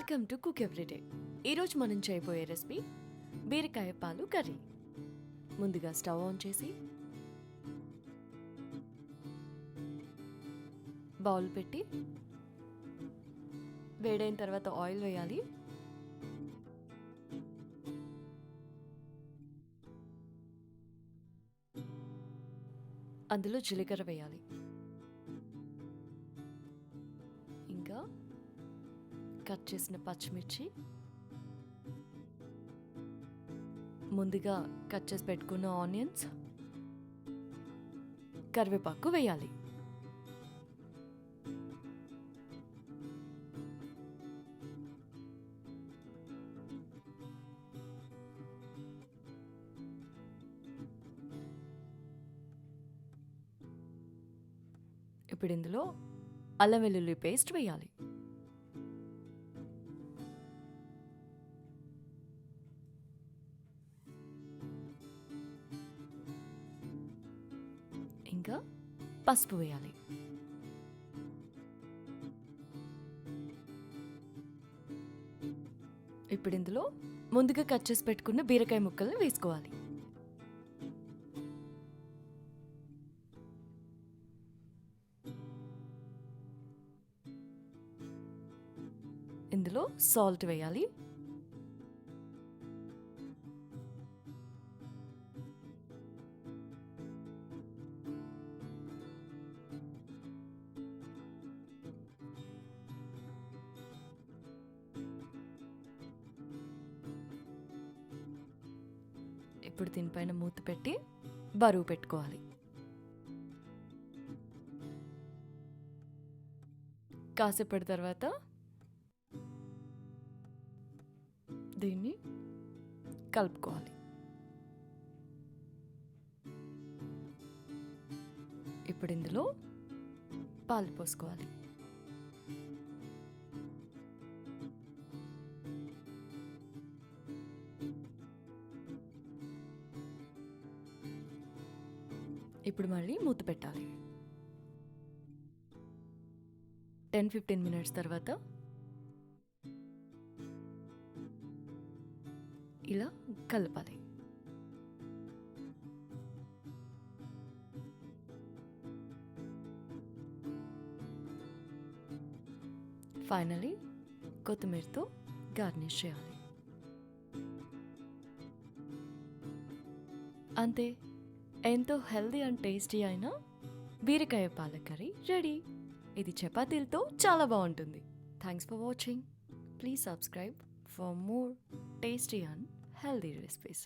Welcome to cook everyday. ఈరోజు మనం చేయబోయే రెసిపీ బీరకాయ పాలు కర్రీ. ముందుగా స్టవ్ ఆన్ చేసి బౌల్ పెట్టి వేడైన తర్వాత ఆయిల్ వేయాలి. అందులో జీలకర్ర వేయాలి. ఇంకా కట్ చేసిన పచ్చిమిర్చి, ముందుగా కట్ చేసి పెట్టుకున్న ఆనియన్స్, కరివేపాకు వేయాలి. ఇప్పుడు ఇందులో అల్లం వెల్లుల్లి పేస్ట్ వేయాలి. ఇంకా పసుపు వేయాలి. ఇప్పుడు ఇందులో ముందుగా కట్ చేసి పెట్టుకున్న బీరకాయ ముక్కల్ని వేసుకోవాలి. ఇందులో సాల్ట్ వేయాలి. ఇప్పుడు దీనిపైన మూత పెట్టి బరువు పెట్టుకోవాలి. కాసేపటి తర్వాత దీన్ని కలుపుకోవాలి. ఇప్పుడు ఇందులో పాలు పోసుకోవాలి. ఇప్పుడు మళ్ళీ మూత పెట్టాలి. 10-15 మినిట్స్ తర్వాత ఇలా కలపాలి. ఫైనలీ కొత్తిమీరతో గార్నిష్ చేయాలి. అంతే, ఎంతో హెల్దీ అండ్ టేస్టీ అయిన బీరకాయ పాల కర్రీ రెడీ. ఇది చపాతీలతో చాలా బాగుంటుంది. Thanks for watching. Please subscribe for more tasty and healthy recipes.